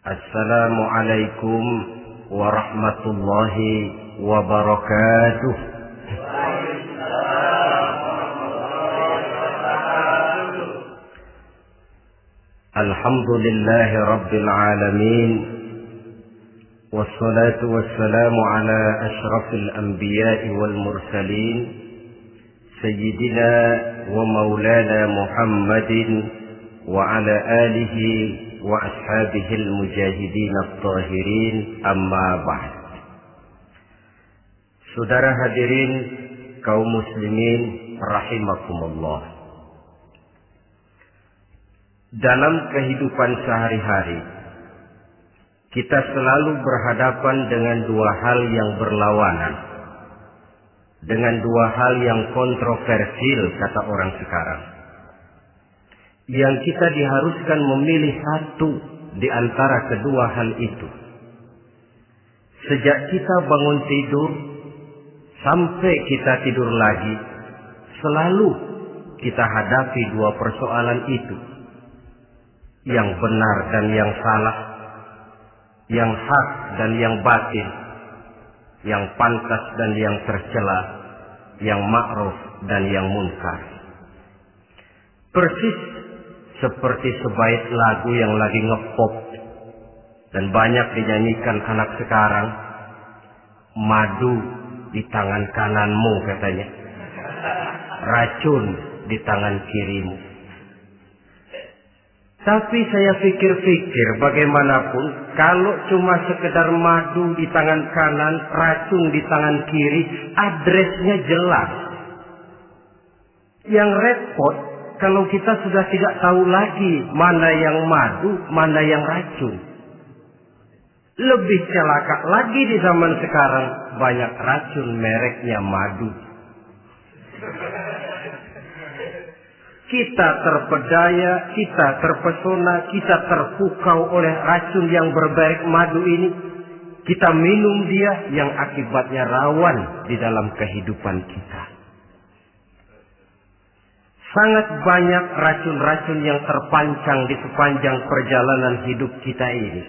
Assalamualaikum warahmatullahi wabarakatuh. Alhamdulillahi rabbil alamin. Wassalatu wassalamu ala ashrafil anbiya'i wal mursalin Sayyidina wa maulana Muhammadin wa ala alihi wa ashabihil mujahidin at-tahirin, amma ba'd. Saudara hadirin kaum muslimin rahimakumullah. Dalam kehidupan sehari-hari kita selalu berhadapan dengan dua hal yang berlawanan, dengan dua hal yang kontroversial kata orang sekarang, yang kita diharuskan memilih satu di antara kedua hal itu. Sejak kita bangun tidur sampai kita tidur lagi, selalu kita hadapi dua persoalan itu, yang benar dan yang salah, yang hak dan yang batil, yang pantas dan yang tercela, yang ma'ruf dan yang munkar. Persis seperti sebaik lagu yang lagi ngepop dan banyak dinyanyikan anak sekarang, madu di tangan kananmu katanya, racun di tangan kirimu. Tapi saya pikir-pikir, bagaimanapun kalau cuma sekedar madu di tangan kanan, racun di tangan kiri, adresnya jelas. Yang repot kalau kita sudah tidak tahu lagi mana yang madu, mana yang racun. Lebih celaka lagi di zaman sekarang, banyak racun mereknya madu. Kita terpedaya, kita terpesona, kita terpukau oleh racun yang bermerek madu ini. Kita minum dia, yang akibatnya rawan di dalam kehidupan kita. Sangat banyak racun-racun yang terpancang di sepanjang perjalanan hidup kita ini.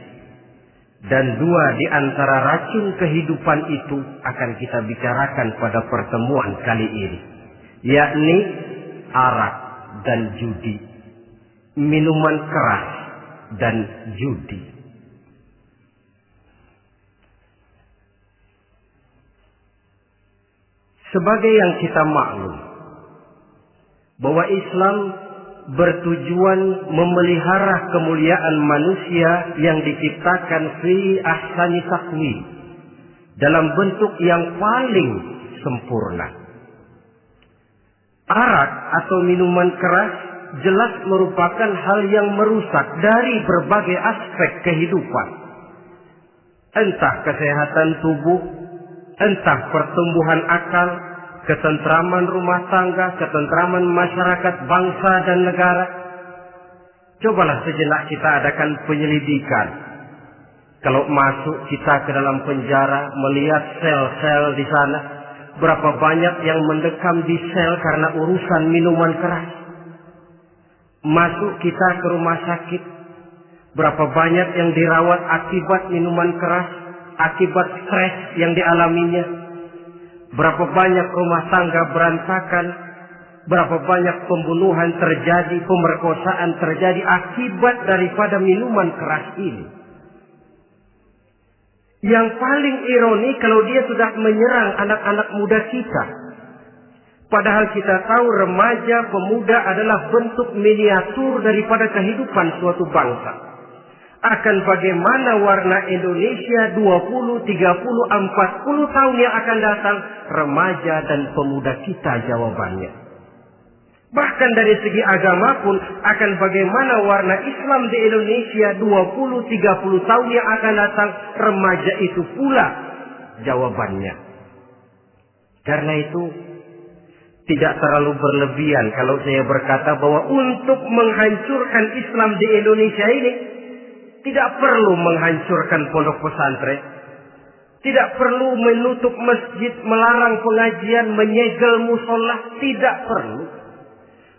Dan dua di antara racun kehidupan itu akan kita bicarakan pada pertemuan kali ini, yakni arak dan judi, minuman keras dan judi. Sebagai yang kita maklum bahwa Islam bertujuan memelihara kemuliaan manusia yang diciptakan fi ahsani taqwim, dalam bentuk yang paling sempurna. Arak atau minuman keras jelas merupakan hal yang merusak dari berbagai aspek kehidupan. Entah kesehatan tubuh, entah pertumbuhan akal, ketentraman rumah tangga, ketentraman masyarakat, bangsa dan negara. Cobalah sejenak kita adakan penyelidikan. Kalau masuk kita ke dalam penjara, melihat sel-sel di sana, berapa banyak yang mendekam di sel karena urusan minuman keras. Masuk kita ke rumah sakit, berapa banyak yang dirawat akibat minuman keras, akibat stres yang dialaminya. Berapa banyak rumah tangga berantakan, berapa banyak pembunuhan terjadi, pemerkosaan terjadi akibat daripada minuman keras ini. Yang paling ironi kalau dia sudah menyerang anak-anak muda kita. Padahal kita tahu remaja, pemuda adalah bentuk miniatur daripada kehidupan suatu bangsa. Akan bagaimana warna Indonesia 20, 30, 40 tahun yang akan datang, remaja dan pemuda kita jawabannya. Bahkan dari segi agama pun, akan bagaimana warna Islam di Indonesia 20, 30 tahun yang akan datang, remaja itu pula jawabannya. Karena itu, tidak terlalu berlebihan kalau saya berkata bahwa untuk menghancurkan Islam di Indonesia ini, tidak perlu menghancurkan pondok pesantren, tidak perlu menutup masjid, melarang pengajian, menyegel musola, tidak perlu.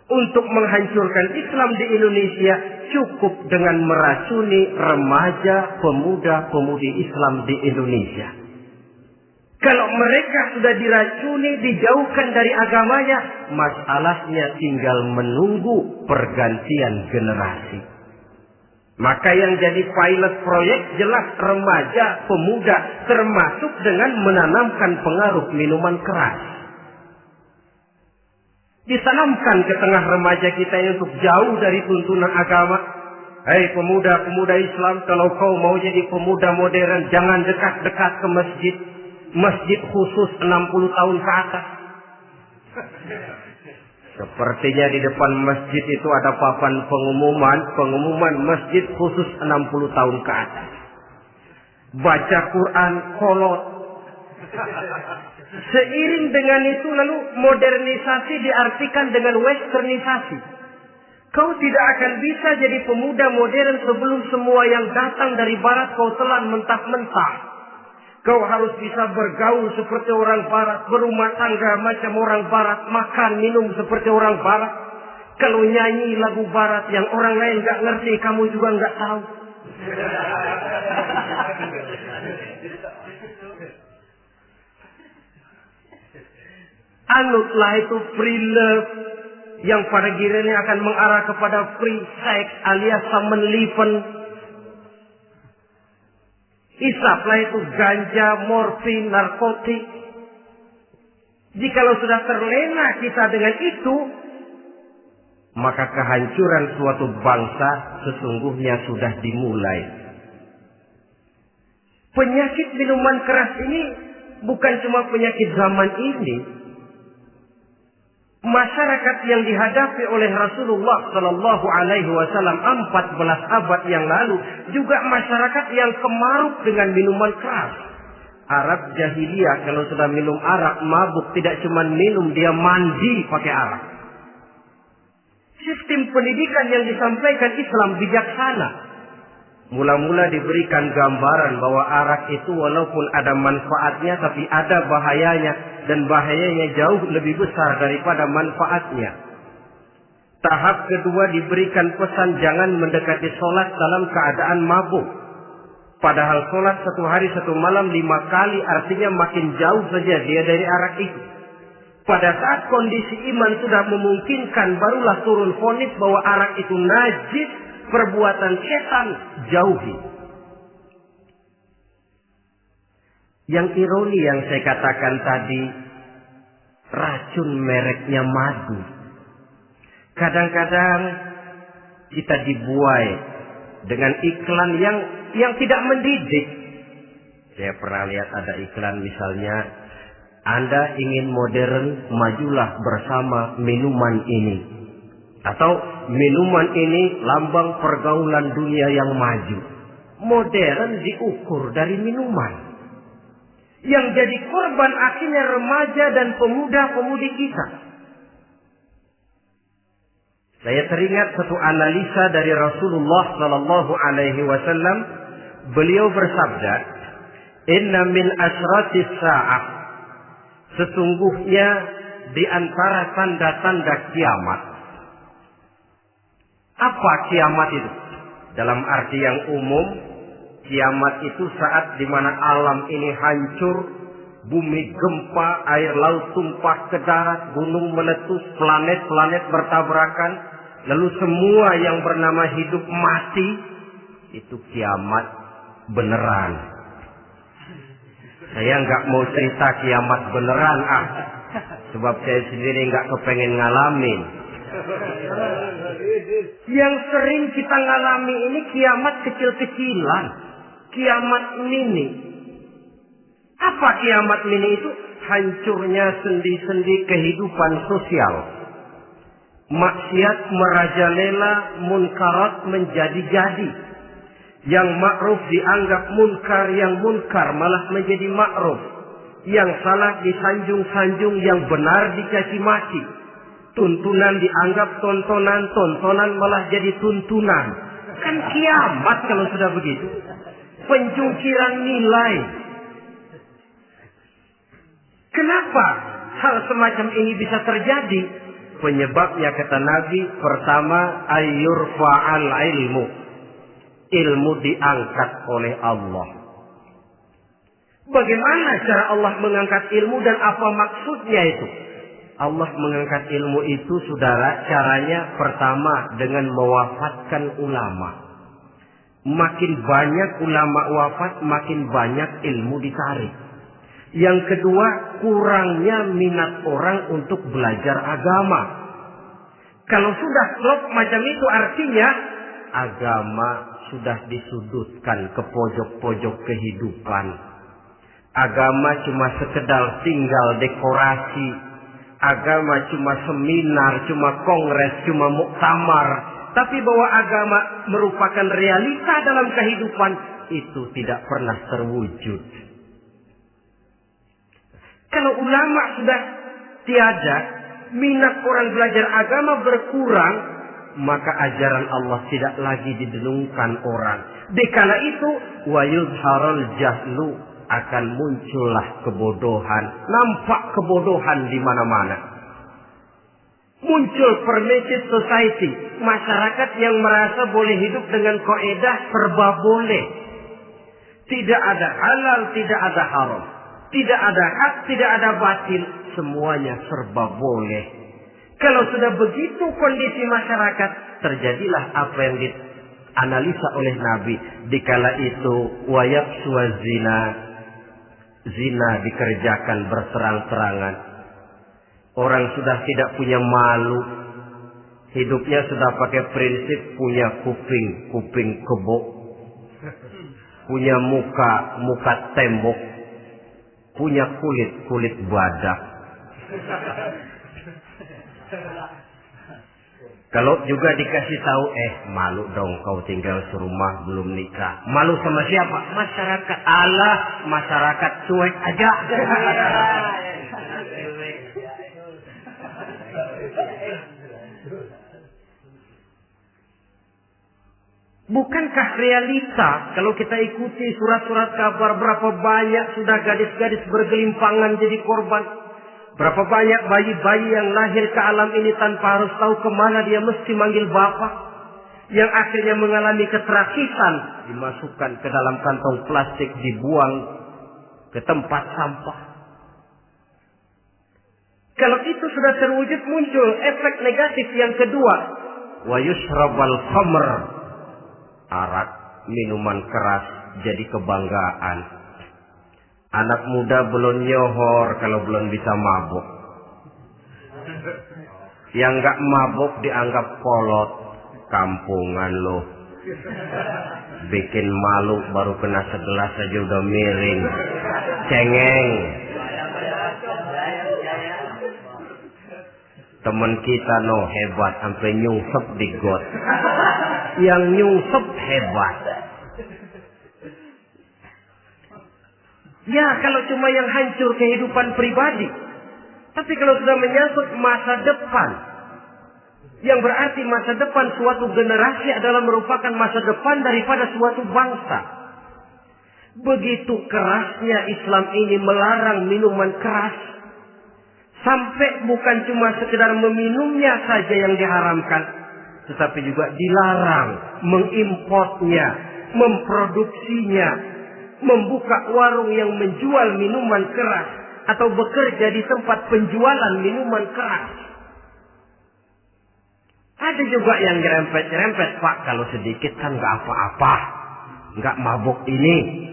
Untuk menghancurkan Islam di Indonesia, cukup dengan meracuni remaja, pemuda-pemudi Islam di Indonesia. Kalau mereka sudah diracuni, dijauhkan dari agamanya, masalahnya tinggal menunggu pergantian generasi. Maka yang jadi pilot proyek jelas remaja, pemuda, termasuk dengan menanamkan pengaruh minuman keras. Ditanamkan ke tengah remaja kita ini untuk jauh dari tuntunan agama. Hei pemuda-pemuda Islam, kalau kau mau jadi pemuda modern, jangan dekat-dekat ke masjid. Masjid khusus 60 tahun ke atas. Sepertinya di depan masjid itu ada papan pengumuman masjid khusus 60 tahun ke atas. Baca Quran kolot. Seiring dengan itu lalu modernisasi diartikan dengan westernisasi. Kau tidak akan bisa jadi pemuda modern sebelum semua yang datang dari barat kau telan mentah-mentah. Kau harus bisa bergaul seperti orang barat, berumah tangga macam orang barat, makan minum seperti orang barat. Kalau nyanyi lagu barat yang orang lain nggak ngerti, kamu juga nggak tahu. Anutlah itu free love yang pada gilirannya akan mengarah kepada free sex alias samen-liven. Isaplah itu ganja, morfin, narkotik. Jikalau sudah terlena kita dengan itu, maka kehancuran suatu bangsa sesungguhnya sudah dimulai. Penyakit minuman keras ini bukan cuma penyakit zaman ini. Masyarakat yang dihadapi oleh Rasulullah Sallallahu Alaihi Wasallam 14 abad yang lalu juga masyarakat yang kemaruk dengan minuman keras. Arab jahiliyah kalau sudah minum arak mabuk, tidak cuma minum, dia mandi pakai arak. Sistem pendidikan yang disampaikan Islam bijaksana. Mula-mula diberikan gambaran bahwa arak itu walaupun ada manfaatnya tapi ada bahayanya, dan bahayanya jauh lebih besar daripada manfaatnya. Tahap kedua diberikan pesan jangan mendekati sholat dalam keadaan mabuk. Padahal sholat 1 hari 1 malam 5 kali, artinya makin jauh saja dia dari arak itu. Pada saat kondisi iman sudah memungkinkan, barulah turun vonis bahwa arak itu najis, perbuatan setan, jauhi. Yang ironi yang saya katakan tadi, racun mereknya madu. Kadang-kadang kita dibuai dengan iklan yang tidak mendidik. Saya pernah lihat ada iklan misalnya, Anda ingin modern, majulah bersama minuman ini. Atau minuman ini lambang pergaulan dunia yang maju. Modern diukur dari minuman. Yang jadi korban akhirnya remaja dan pemuda-pemudi kita. Saya teringat satu analisa dari Rasulullah Sallallahu Alaihi Wasallam. Beliau bersabda, "Inna min asratis sa'ah." Sesungguhnya di antara tanda-tanda kiamat. Apa kiamat itu? Dalam arti yang umum, kiamat itu saat di mana alam ini hancur, bumi gempa, air laut tumpah ke darat, gunung meletus, planet-planet bertabrakan, lalu semua yang bernama hidup mati. Itu kiamat beneran. Saya nggak mau cerita kiamat beneran, sebab saya sendiri nggak kepengen ngalamin. Yang sering kita ngalami ini kiamat kecil-kecilan, kiamat mini. Apa kiamat mini itu? Hancurnya sendi-sendi kehidupan sosial. Maksiat merajalela, munkarat menjadi-jadi. Yang ma'ruf dianggap munkar, yang munkar malah menjadi ma'ruf. Yang salah disanjung-sanjung, yang benar dicaci maki. Tuntunan dianggap tontonan, tontonan malah jadi tuntunan. Kan kiamat kalau sudah begitu. Pencungkiran nilai. Kenapa hal semacam ini bisa terjadi? Penyebabnya kata Nabi, pertama ayyurfa'al ilmu. Ilmu diangkat oleh Allah. Bagaimana cara Allah mengangkat ilmu dan apa maksudnya itu? Allah mengangkat ilmu itu, saudara, caranya pertama dengan mewafatkan ulama. Makin banyak ulama wafat, makin banyak ilmu ditarik. Yang kedua, kurangnya minat orang untuk belajar agama. Kalau sudah klop macam itu, artinya agama sudah disudutkan ke pojok-pojok kehidupan. Agama cuma sekedar tinggal dekorasi. Agama cuma seminar, cuma kongres, cuma muktamar. Tapi bahwa agama merupakan realita dalam kehidupan, itu tidak pernah terwujud. Kalau ulama sudah tiada, minat orang belajar agama berkurang, maka ajaran Allah tidak lagi didengungkan orang. Dikala itu, wa yuzharul jahlu, akan muncullah kebodohan. Nampak kebodohan di mana-mana. Muncul permissive society, masyarakat yang merasa boleh hidup dengan kaidah serba boleh. Tidak ada halal, tidak ada haram. Tidak ada hak, tidak ada batil. Semuanya serba boleh. Kalau sudah begitu kondisi masyarakat, terjadilah apa yang dianalisa oleh Nabi. Dikala itu, wayabsu zina. Zina dikerjakan berterang-terangan. Orang sudah tidak punya malu. Hidupnya sudah pakai prinsip punya kuping kebo. Punya muka tembok. Punya kulit badak. Kalau juga dikasih tahu, malu dong kau tinggal serumah belum nikah. Malu sama siapa? Masyarakat. Allah, masyarakat cuek aja. Bukankah realita kalau kita ikuti surat-surat kabar, berapa banyak sudah gadis-gadis bergelimpangan jadi korban? Berapa banyak bayi-bayi yang lahir ke alam ini tanpa harus tahu kemana dia mesti manggil bapak. Yang akhirnya mengalami keterakisan, dimasukkan ke dalam kantong plastik, dibuang ke tempat sampah. Kalau itu sudah terwujud, muncul efek negatif yang kedua. Wa yushrabal khamr. Arak, minuman keras jadi kebanggaan. Anak muda belum nyohor kalau belum bisa mabuk. Yang gak mabuk dianggap kolot. Kampungan loh. Bikin malu baru kena segelas aja udah miring. Cengeng. Temen kita hebat sampai nyungsep di got. Yang nyungsep hebat. Ya, kalau cuma yang hancur kehidupan pribadi. Tapi kalau sudah menyangkut masa depan, yang berarti masa depan suatu generasi adalah merupakan masa depan daripada suatu bangsa. Begitu kerasnya Islam ini melarang minuman keras. Sampai bukan cuma sekedar meminumnya saja yang diharamkan, tetapi juga dilarang mengimportnya, memproduksinya, membuka warung yang menjual minuman keras atau bekerja di tempat penjualan minuman keras. Ada juga yang nyerempet-nyerempet, Pak, kalau sedikit kan nggak apa-apa, nggak mabuk ini.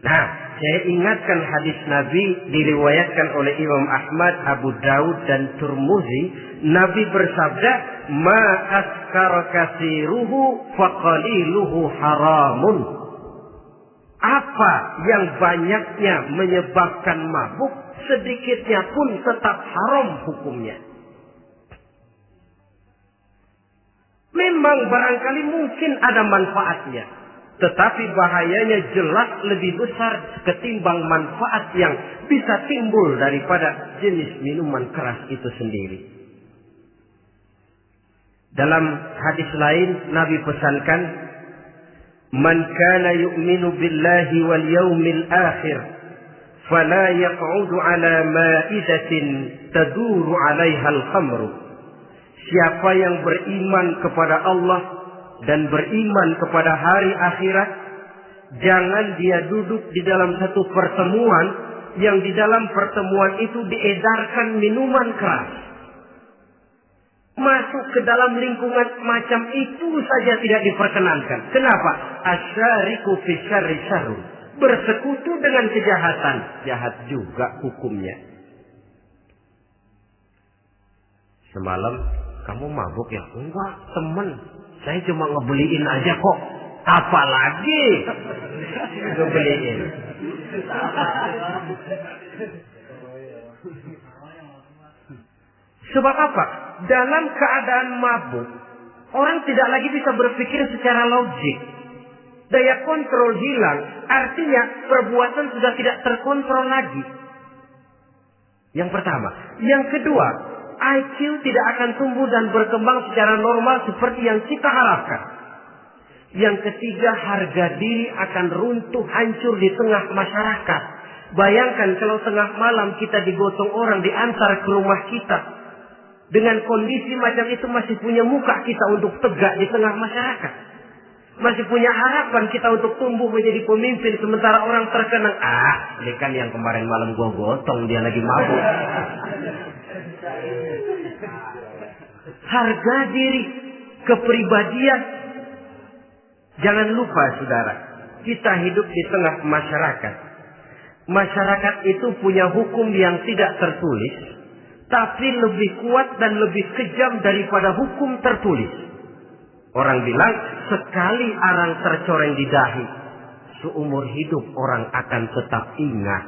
Nah, saya ingatkan hadis Nabi diriwayatkan oleh Imam Ahmad, Abu Daud dan Tirmidzi. Nabi bersabda, "Ma askara katsiruhu faqaliluhu haramun." Apa yang banyaknya menyebabkan mabuk, sedikitnya pun tetap haram hukumnya. Memang barangkali mungkin ada manfaatnya, tetapi bahayanya jelas lebih besar ketimbang manfaat yang bisa timbul daripada jenis minuman keras itu sendiri. Dalam hadis lain Nabi pesankan, "Man kana yu'minu billahi wal yaumil akhir fala yaq'udu ala ma'idatin taduru 'alaiha al-khamru. Siapa yang beriman kepada Allah dan beriman kepada hari akhirat, jangan dia duduk di dalam satu pertemuan yang di dalam pertemuan itu diedarkan minuman keras. Masuk ke dalam lingkungan macam itu saja tidak diperkenankan. Kenapa? Asyariku fi syarri syarrun. Bersekutu dengan kejahatan, jahat juga hukumnya. Semalam kamu mabuk ya? Enggak, temen. Saya cuma ngebeliin aja kok. Apalagi ngebeliin. Sebab apa? Dalam keadaan mabuk, orang tidak lagi bisa berpikir secara logik. Daya kontrol hilang, artinya perbuatan sudah tidak terkontrol lagi. Yang pertama. Yang kedua, IQ tidak akan tumbuh dan berkembang secara normal seperti yang kita harapkan. Yang ketiga, harga diri akan runtuh hancur di tengah masyarakat. Bayangkan kalau tengah malam kita digotong orang diantar ke rumah kita. Dengan kondisi macam itu masih punya muka kita untuk tegak di tengah masyarakat. Masih punya harapan kita untuk tumbuh menjadi pemimpin sementara orang terkenang. Ini kan yang kemarin malam gua gotong, dia lagi mabuk. Harga diri, kepribadian. Jangan lupa saudara, kita hidup di tengah masyarakat. Masyarakat itu punya hukum yang tidak tertulis, tapi lebih kuat dan lebih kejam daripada hukum tertulis. Orang bilang, sekali arang tercoreng di dahi, seumur hidup orang akan tetap ingat.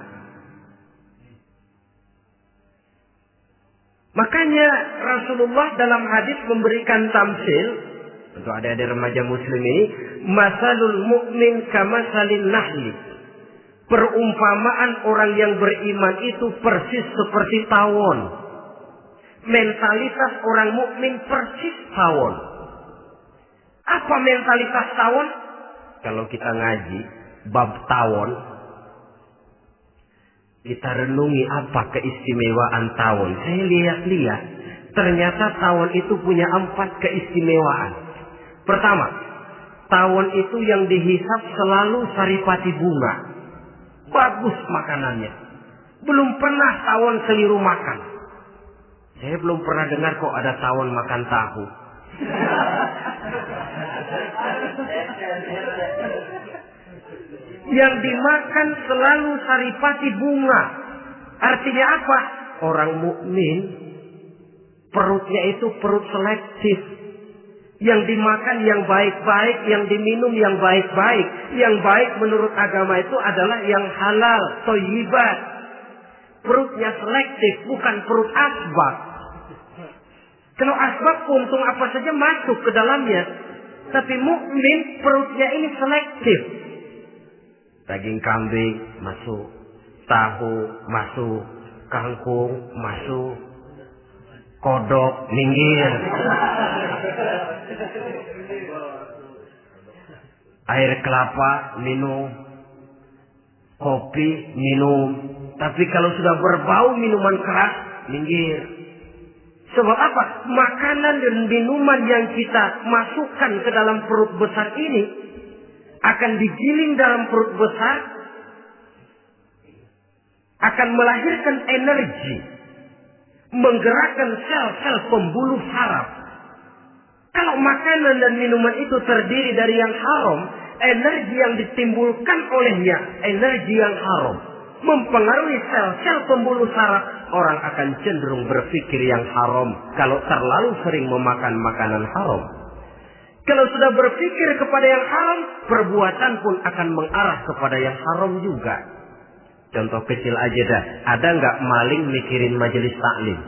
Makanya Rasulullah dalam hadis memberikan tamsil untuk adik-adik remaja muslim ini, masalul mu'min kamasalin nahli. Perumpamaan orang yang beriman itu persis seperti tawon. Mentalitas orang mukmin persis tawon. Apa mentalitas tawon? Kalau kita ngaji bab tawon, kita renungi apa keistimewaan tawon. Saya lihat-lihat, ternyata tawon itu punya 4 keistimewaan. Pertama, tawon itu yang dihisap selalu saripati bunga. Bagus makanannya. Belum pernah tawon keliru makan. Saya belum pernah dengar kok ada tawon makan tahu. Yang dimakan selalu saripati bunga. Artinya apa? Orang mukmin perutnya itu perut selektif. Yang dimakan yang baik-baik, yang diminum yang baik-baik. Yang baik menurut agama itu adalah yang halal, thayyibat. Perutnya selektif, bukan perut asbab. Kalau asbab untung apa saja masuk ke dalamnya. Tapi mukmin perutnya ini selektif. Daging kambing masuk, tahu masuk, kangkung masuk, kodok minggir. Air kelapa minum, kopi minum. Tapi kalau sudah berbau minuman keras, minggir. Sebab apa? Makanan dan minuman yang kita masukkan ke dalam perut besar ini akan digiling dalam perut besar, akan melahirkan energi, menggerakkan sel-sel pembuluh saraf. Kalau makanan dan minuman itu terdiri dari yang haram, energi yang ditimbulkan olehnya energi yang haram, mempengaruhi sel-sel pembuluh saraf. Orang akan cenderung berpikir yang haram kalau terlalu sering memakan makanan haram. Kalau sudah berpikir kepada yang haram, perbuatan pun akan mengarah kepada yang haram juga. Contoh kecil aja dah, ada nggak maling mikirin majelis taklim?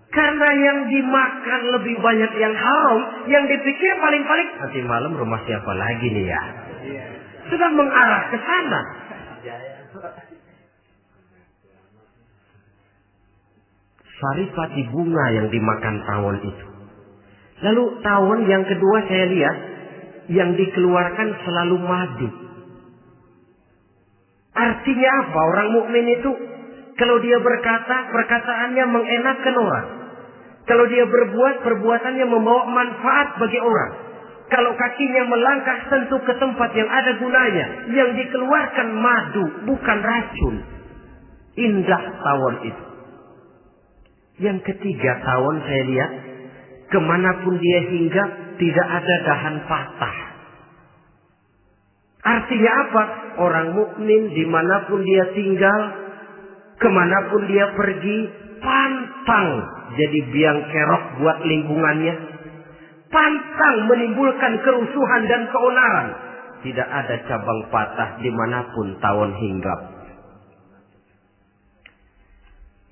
Karena yang dimakan lebih banyak yang haram, yang dipikir paling-paling nanti malam rumah siapa lagi nih ya? Sudah mengarah ke sana. Saripati bunga yang dimakan tawon itu. Lalu tawon yang kedua saya lihat yang dikeluarkan selalu madu. Artinya apa orang mukmin itu? Kalau dia berkata, perkataannya mengenakan orang. Kalau dia berbuat, perbuatannya membawa manfaat bagi orang. Kalau kakinya melangkah tentu ke tempat yang ada gunanya. Yang dikeluarkan madu, bukan racun. Indah tawon itu. Yang ketiga, tawon saya lihat, kemanapun dia hinggap, tidak ada dahan patah. Artinya apa? Orang mukmin dimanapun dia tinggal, kemanapun dia pergi, pantang jadi biang kerok buat lingkungannya. Pantang menimbulkan kerusuhan dan keonaran. Tidak ada cabang patah dimanapun tawon hinggap.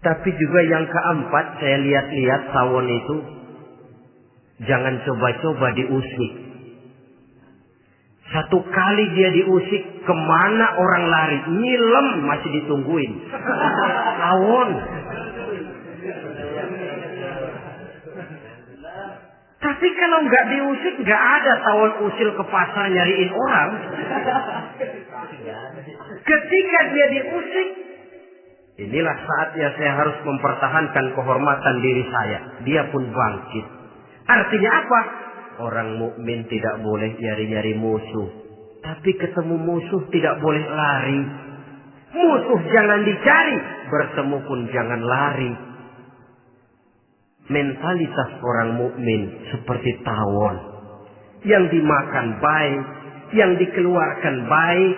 Tapi juga yang keempat, saya lihat-lihat tawon itu, jangan coba-coba diusik. Satu kali dia diusik, kemana orang lari? Nyilem masih ditungguin. Tawon. Tapi kalau nggak diusik, nggak ada tawon usil ke pasar nyariin orang. Ketika dia diusik, inilah saatnya saya harus mempertahankan kehormatan diri saya. Dia pun bangkit. Artinya apa? Orang mukmin tidak boleh nyari-nyari musuh. Tapi ketemu musuh tidak boleh lari. Musuh jangan dicari, bertemu pun jangan lari. Mentalitas orang mukmin seperti tawon. Yang dimakan baik, yang dikeluarkan baik.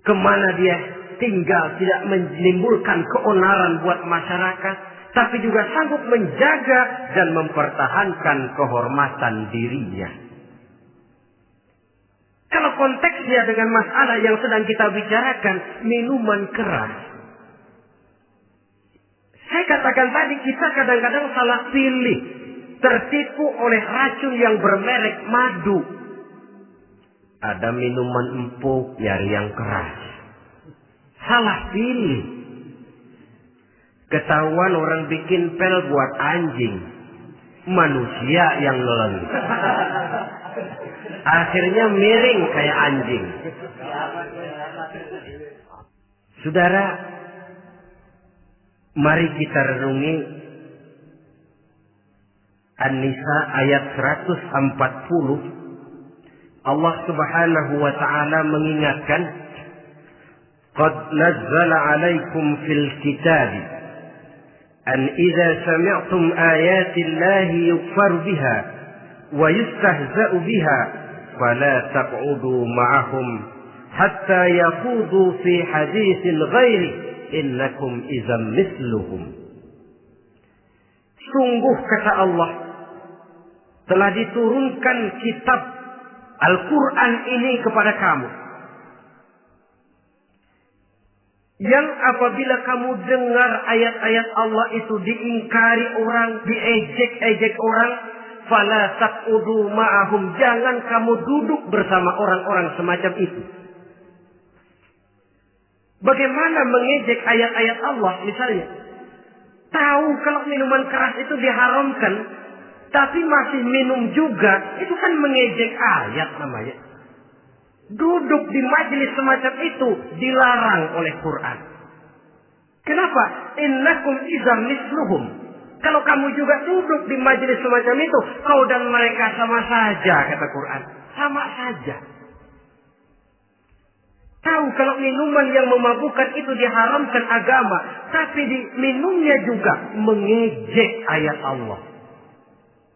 Kemana dia tinggal tidak menimbulkan keonaran buat masyarakat, tapi juga sanggup menjaga dan mempertahankan kehormatan dirinya. Kalau konteksnya dengan masalah yang sedang kita bicarakan, minuman keras. Saya katakan tadi, kita kadang-kadang salah pilih, tertipu oleh racun yang bermerek madu. Ada minuman empuk, nyari yang keras. Salah pilih. Ketahuan orang bikin pel buat anjing. Manusia yang nelen. Akhirnya miring kayak anjing. Saudara, mari kita renungi An-Nisa ayat 140. Allah Subhanahu wa ta'ala mengingatkan, "Qad nazzala 'alaikum fil kitab an idza sami'tum ayati Allahi yukfar biha wa yustahza'u biha fala taq'udu ma'ahum hatta yaqudu fi haditsin ghairi innakum idzam misluhum." Sungguh kata Allah, telah diturunkan kitab Al-Quran ini kepada kamu, yang apabila kamu dengar ayat-ayat Allah itu diingkari orang, diejek-ejek orang, fala taqudu ma'ahum, jangan kamu duduk bersama orang-orang semacam itu. Bagaimana mengejek ayat-ayat Allah? Misalnya, tahu kalau minuman keras itu diharamkan, tapi masih minum juga, itu kan mengejek ayat namanya. Duduk di majelis semacam itu dilarang oleh Quran. Kenapa? Innakum idzam misluhum. Kalau kamu juga duduk di majelis semacam itu, kau dan mereka sama saja, kata Quran. Sama saja. Tahu kalau minuman yang memabukkan itu diharamkan agama, tapi minumnya juga mengejek ayat Allah.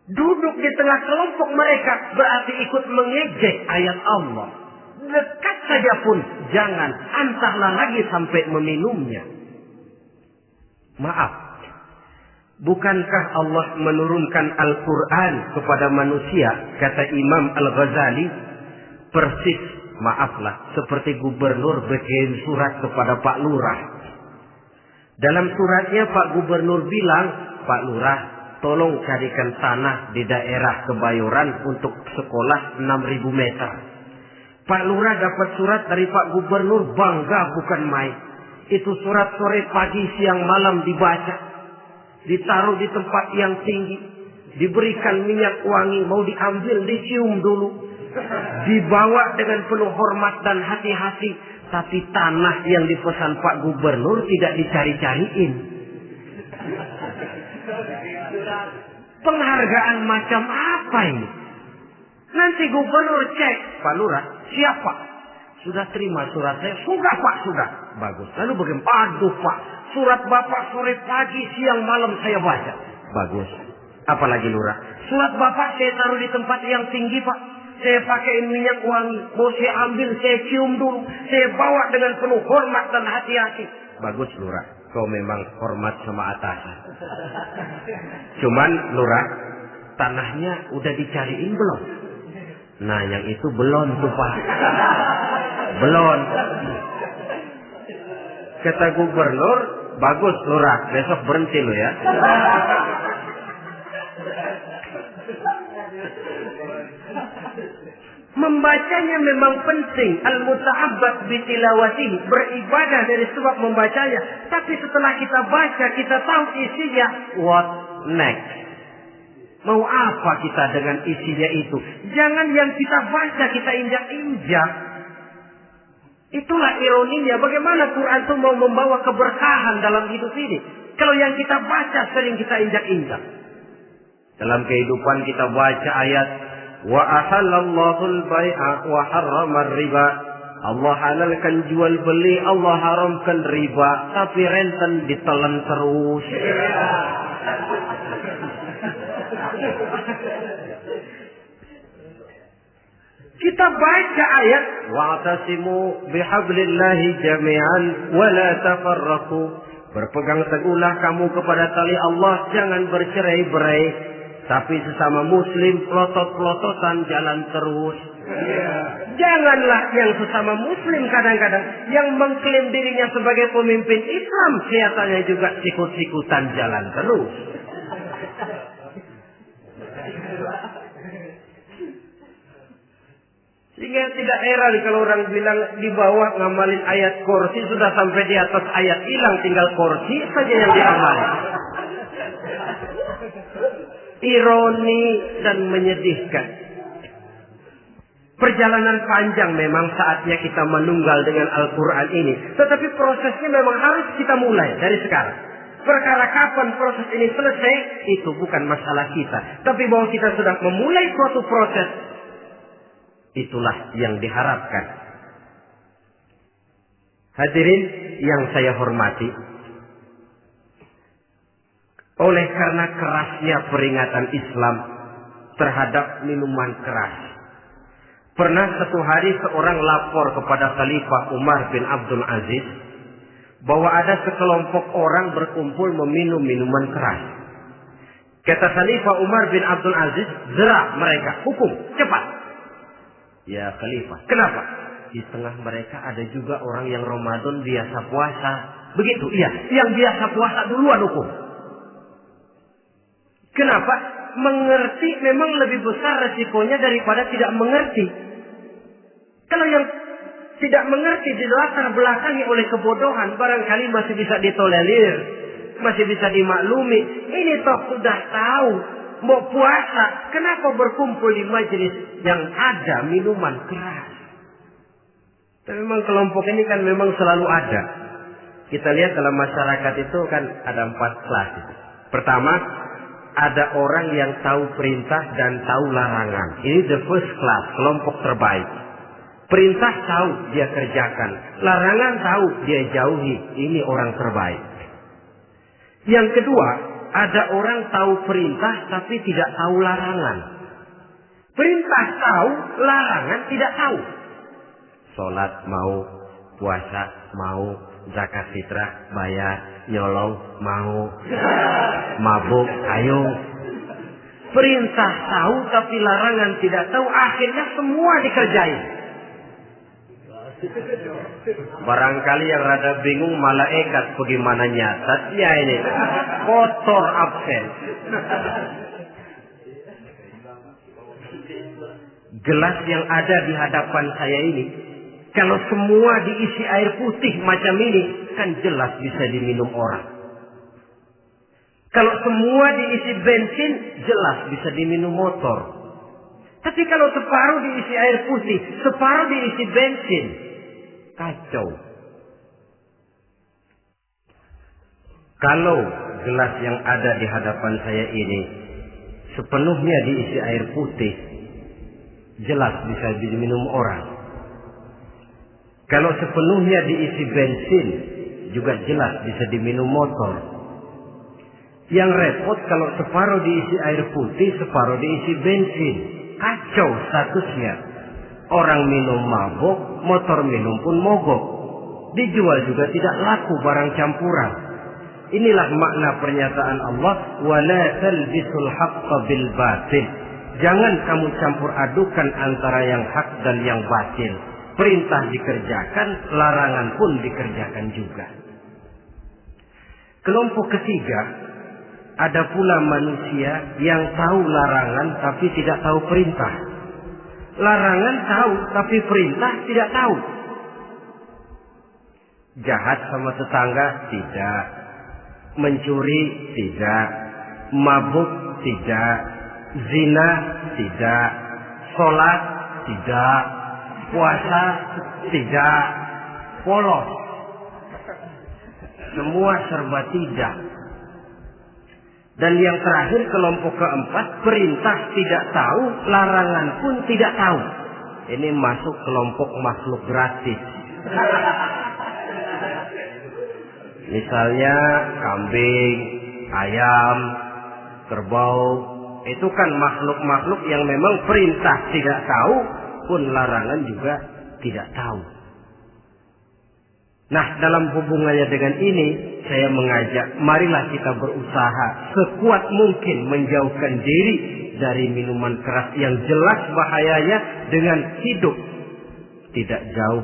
Duduk di tengah kelompok mereka berarti ikut mengejek ayat Allah. Dekat saja pun jangan, entahlah lagi sampai meminumnya. Maaf, bukankah Allah menurunkan Al-Quran kepada manusia, kata Imam Al-Ghazali, persis, maaflah, seperti gubernur bikin surat kepada Pak Lurah. Dalam suratnya Pak Gubernur bilang, Pak Lurah, tolong carikan tanah di daerah Kebayoran untuk sekolah 6.000 meter. Pak Lurah dapat surat dari Pak Gubernur, bangga bukan main. Itu surat sore, pagi, siang, malam dibaca. Ditaruh di tempat yang tinggi. Diberikan minyak wangi, mau diambil, dicium dulu. Dibawa dengan penuh hormat dan hati-hati. Tapi tanah yang dipesan Pak Gubernur tidak dicari-cariin. Penghargaan macam apa ini? Nanti Gubernur cek, Pak Lurah, siapa? Sudah terima surat saya? Sudah Pak, sudah. Bagus. Lalu bagaimana? Aduh Pak, surat Bapak sore pagi siang malam saya baca. Bagus. Apalagi Lurah? Surat Bapak saya taruh di tempat yang tinggi Pak. Saya pakai minyak wangi. Mau saya ambil, saya cium dulu. Saya bawa dengan penuh hormat dan hati-hati. Bagus Lurah. Kau memang hormat sama atasan. Cuman Lurah, tanahnya udah dicariin belum? Nah yang itu belum tuh Pak. Belum. Kata Gubernur, bagus Lurah. Besok berhenti lo ya. Membacanya memang penting. Al-muta'abbad bitilawatihi. Beribadah dari sebab membacanya. Tapi setelah kita baca, kita tahu isinya. What next? Mau apa kita dengan isinya itu? Jangan yang kita baca, kita injak-injak. Itulah ironinya. Bagaimana Quran itu mau membawa keberkahan dalam hidup ini. Kalau yang kita baca sering kita injak-injak. Dalam kehidupan kita baca ayat. Wa ahallallahu al-bai'a wa harrama riba. Allah halalkan jual beli, Allah haramkan riba, tapi renten ditelan terus. Kita baca ayat wa'tasimu bihablillahi jami'an wa la tafarraqu. Berpegang teguhlah kamu kepada tali Allah, jangan bercerai-berai. Tapi sesama muslim pelotot-pelototan jalan terus. Janganlah yang sesama muslim kadang-kadang yang mengklaim dirinya sebagai pemimpin Islam kelihatannya juga sikut-sikutan jalan terus. Sehingga tidak heran kalau orang bilang di bawah ngamalin ayat kursi sudah sampai di atas ayat hilang, tinggal kursi saja yang diamalin. Ironi dan menyedihkan. Perjalanan panjang memang saatnya kita menunggal dengan Al-Quran ini. Tetapi prosesnya memang harus kita mulai dari sekarang. Perkara kapan proses ini selesai, itu bukan masalah kita. Tapi bahwa kita sudah memulai suatu proses, itulah yang diharapkan. Hadirin yang saya hormati, oleh karena kerasnya peringatan Islam terhadap minuman keras, pernah satu hari seorang lapor kepada Khalifah Umar bin Abdul Aziz bahwa ada sekelompok orang berkumpul meminum minuman keras. Kata Khalifah Umar bin Abdul Aziz, zerah mereka, hukum, cepat. Ya Khalifah, kenapa? Di tengah mereka ada juga orang yang Ramadan biasa puasa. Begitu, iya, yang biasa puasa duluan hukum. Kenapa? Mengerti memang lebih besar resikonya daripada tidak mengerti. Kalau yang tidak mengerti dilatar belakangi oleh kebodohan, barangkali masih bisa ditolerir, masih bisa dimaklumi. Ini toh sudah tahu mau puasa, kenapa berkumpul di majelis yang ada minuman keras? Tapi memang kelompok ini kan memang selalu ada. Kita lihat dalam masyarakat itu kan ada 4 kelas. Pertama, ada orang yang tahu perintah dan tahu larangan. Ini the first class, kelompok terbaik. Perintah tahu, dia kerjakan. Larangan tahu, dia jauhi. Ini orang terbaik. Yang kedua, ada orang tahu perintah tapi tidak tahu larangan. Perintah tahu, larangan tidak tahu. Sholat mau, puasa mau, zakat fitrah bayar, nyolong mau, mabuk ayo. Perintah tahu tapi larangan tidak tahu, akhirnya semua dikerjain. Barangkali yang rada bingung malaikat bagaimana nyatatnya ini, kotor absen. Gelas yang ada di hadapan saya ini, kalau semua diisi air putih macam ini, kan jelas bisa diminum orang. Kalau semua diisi bensin, jelas bisa diminum motor. Tapi kalau separuh diisi air putih, separuh diisi bensin, kacau. Kalau gelas yang ada di hadapan saya ini sepenuhnya diisi air putih, jelas bisa diminum orang. Kalau sepenuhnya diisi bensin, juga jelas bisa diminum motor. Yang repot kalau separuh diisi air putih, separuh diisi bensin. Kacau statusnya. Orang minum mabok, motor minum pun mogok. Dijual juga tidak laku barang campuran. Inilah makna pernyataan Allah, wala talbisul haqqa bil batil. Jangan kamu campur adukan antara yang hak dan yang batil. Perintah dikerjakan, larangan pun dikerjakan juga. Kelompok ketiga, ada pula manusia yang tahu larangan tapi tidak tahu perintah. Larangan tahu tapi perintah tidak tahu. Jahat sama tetangga tidak, mencuri tidak, mabuk tidak, zina tidak, sholat tidak, puasa tidak, polos. Semua serba tidak. Dan yang terakhir, kelompok keempat, perintah tidak tahu, larangan pun tidak tahu. Ini masuk kelompok makhluk gratis. Misalnya kambing, ayam, kerbau, itu kan makhluk-makhluk yang memang perintah tidak tahu, pun larangan juga tidak tahu. Nah, dalam hubungannya dengan ini, saya mengajak, marilah kita berusaha sekuat mungkin menjauhkan diri dari minuman keras yang jelas bahayanya dengan hidup tidak jauh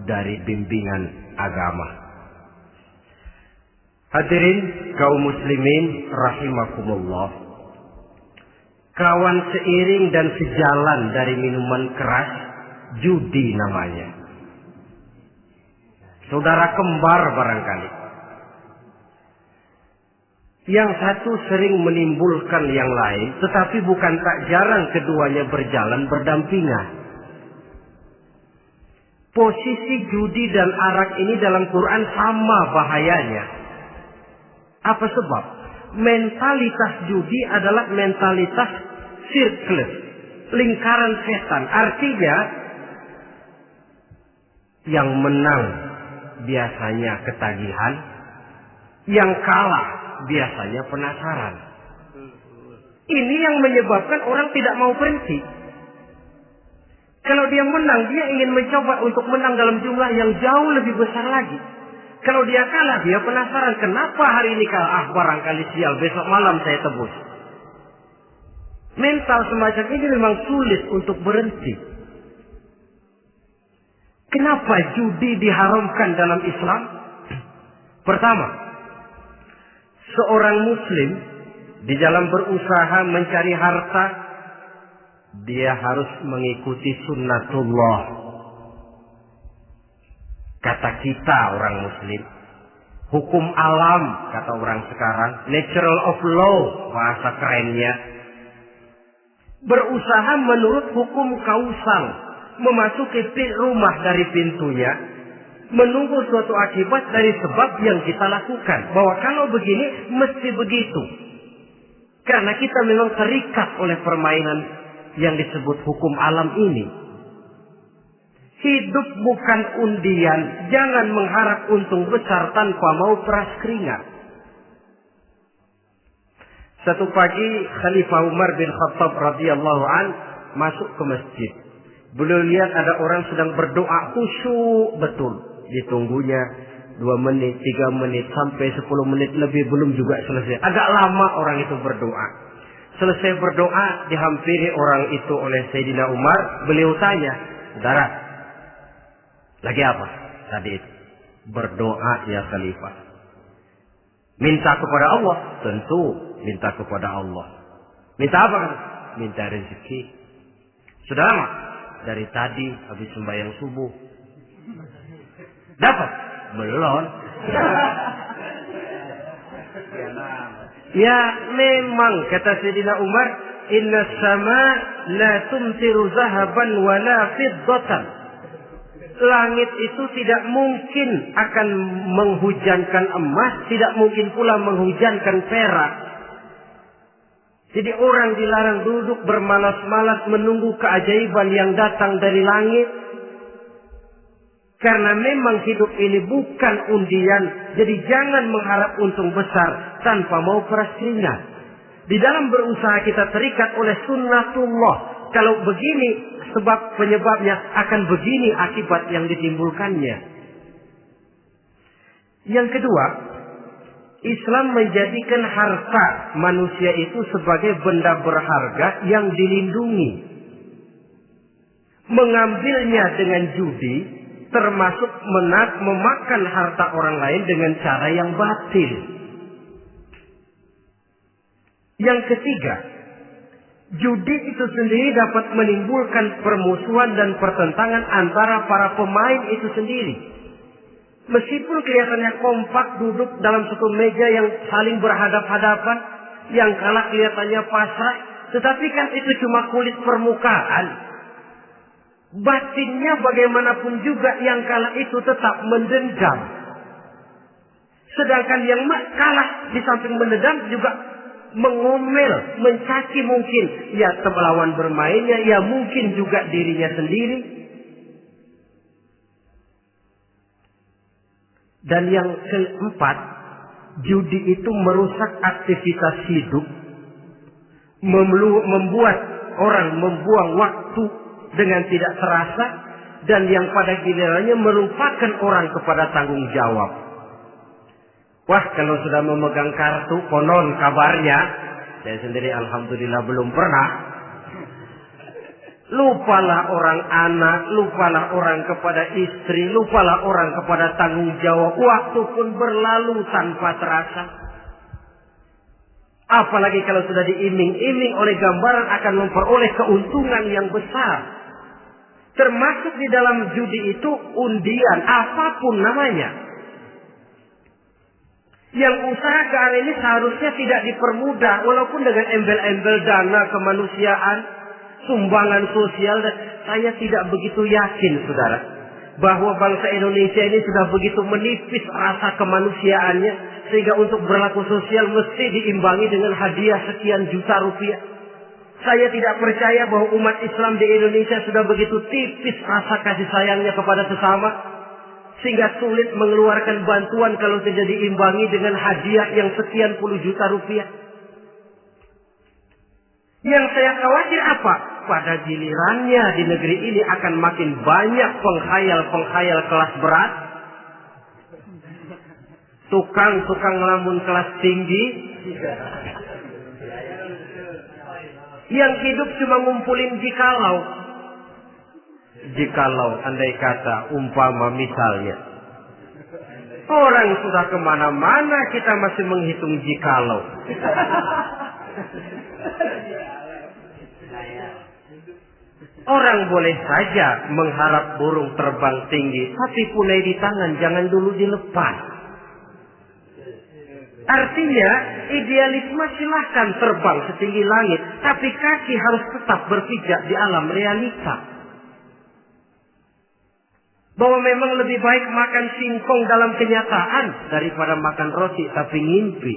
dari bimbingan agama. Hadirin kaum muslimin rahimakumullah. Kawan seiring dan sejalan dari minuman keras, judi namanya. Saudara kembar barangkali. Yang satu sering menimbulkan yang lain, tetapi bukan tak jarang keduanya berjalan berdampingan. Posisi judi dan arak ini dalam Quran sama bahayanya. Apa sebab? Mentalitas judi adalah mentalitas sirkel, lingkaran setan. Artinya, yang menang biasanya ketagihan, yang kalah biasanya penasaran. Ini yang menyebabkan orang tidak mau berhenti. Kalau dia menang, dia ingin mencoba untuk menang dalam jumlah yang jauh lebih besar lagi. Kalau dia kalah, dia penasaran, kenapa hari ini kalah? Barangkali sial, besok malam saya tebus. Mental semacam ini memang sulit untuk berhenti. Kenapa judi diharamkan dalam Islam? Pertama, seorang muslim di dalam berusaha mencari harta, dia harus mengikuti sunnatullah. Kata kita orang muslim, hukum alam kata orang sekarang, natural of law bahasa kerennya. Berusaha menurut hukum kausal, memasuki rumah dari pintunya, menunggu suatu akibat dari sebab yang kita lakukan. Bahwa kalau begini mesti begitu. Karena kita memang terikat oleh permainan yang disebut hukum alam ini. Hidup bukan undian, jangan mengharap untung besar tanpa mau peras keringat. Satu pagi Khalifah Umar bin Khattab radhiyallahu an masuk ke masjid. Beliau lihat ada orang sedang berdoa khusyuk betul. Ditunggunya 2 menit, 3 menit, sampai 10 menit lebih belum juga selesai. Agak lama orang itu berdoa. Selesai berdoa, dihampiri orang itu oleh Sayyidina Umar. Beliau tanya, saudara, lagi apa tadi itu? Berdoa ya Khalifah. Minta kepada Allah? Tentu minta kepada Allah. Minta apa? Minta rezeki. Sudah lama? Dari tadi habis sembahyang subuh. Dapat? Belum. Ya memang kata Sayyidina Umar, inna sama la tumtiru zahaban wala fiddatan. Langit itu tidak mungkin akan menghujankan emas, tidak mungkin pula menghujankan perak. Jadi orang dilarang duduk bermalas-malas menunggu keajaiban yang datang dari langit. Karena memang hidup ini bukan undian. Jadi jangan mengharap untung besar tanpa mau peras keringat. Di dalam berusaha kita terikat oleh sunnatullah. Kalau begini sebab penyebabnya, akan begini akibat yang ditimbulkannya. Yang kedua, Islam menjadikan harta manusia itu sebagai benda berharga yang dilindungi. Mengambilnya dengan judi termasuk memakan harta orang lain dengan cara yang batil. Yang ketiga, judi itu sendiri dapat menimbulkan permusuhan dan pertentangan antara para pemain itu sendiri. Meskipun kelihatannya kompak duduk dalam satu meja yang saling berhadap-hadapan, yang kalah kelihatannya pasrah, tetapi kan itu cuma kulit permukaan. Batinnya bagaimanapun juga yang kalah itu tetap mendendam. Sedangkan yang kalah di samping mendendam juga mengomel, mencaci mungkin. Ya lawan bermainnya, ya mungkin juga dirinya sendiri. Dan yang keempat, judi itu merusak aktivitas hidup. Membuat orang membuang waktu dengan tidak terasa. Dan yang pada gilirannya melupakan orang kepada tanggung jawab. Wah, kalau sudah memegang kartu, konon kabarnya, saya sendiri alhamdulillah belum pernah. Lupalah orang anak, lupalah orang kepada istri, lupalah orang kepada tanggung jawab. Waktu pun berlalu tanpa terasa. Apalagi kalau sudah diiming-iming oleh gambaran akan memperoleh keuntungan yang besar. Termasuk di dalam judi itu undian, apapun namanya. Yang usaha ke arah ini seharusnya tidak dipermudah, walaupun dengan embel-embel dana kemanusiaan, sumbangan sosial. Dan saya tidak begitu yakin, saudara, bahwa bangsa Indonesia ini sudah begitu menipis rasa kemanusiaannya, sehingga untuk berlaku sosial mesti diimbangi dengan hadiah sekian juta rupiah. Saya tidak percaya bahwa umat Islam di Indonesia sudah begitu tipis rasa kasih sayangnya kepada sesama, sehingga sulit mengeluarkan bantuan kalau tidak diimbangi dengan hadiah yang sekian puluh juta rupiah. Yang saya khawatir apa? Pada gilirannya di negeri ini akan makin banyak penghayal-penghayal kelas berat, tukang-tukang lamun kelas tinggi, yang hidup cuma ngumpulin jikalau andai kata umpama misalnya orang sudah kemana-mana kita masih menghitung jikalau. Orang boleh saja mengharap burung terbang tinggi, tapi punai di tangan jangan dulu dilepas. Artinya idealisme silahkan terbang setinggi langit, tapi kaki harus tetap berpijak di alam realita. Bahwa memang lebih baik makan singkong dalam kenyataan daripada makan roti tapi ngimpi.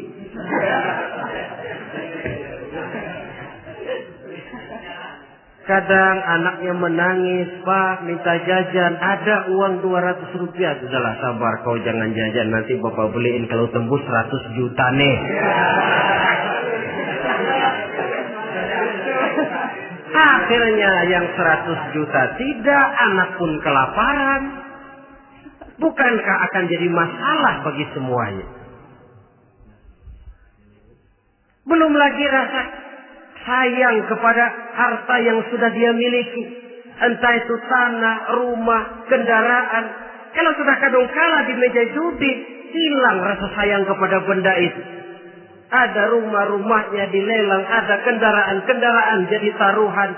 Kadang anaknya menangis, Pak minta jajan, ada uang 200 rupiah. Sudahlah sabar, kau jangan jajan, nanti bapak beliin kalau tembus 100 juta nih. Akhirnya yang 100 juta tidak, anak pun kelaparan. Bukankah akan jadi masalah bagi semuanya? Belum lagi rasa sayang kepada harta yang sudah dia miliki. Entah itu tanah, rumah, kendaraan. Kalau sudah kadung kalah di meja judi, hilang rasa sayang kepada benda itu. Ada rumah-rumahnya dilelang, ada kendaraan-kendaraan jadi taruhan.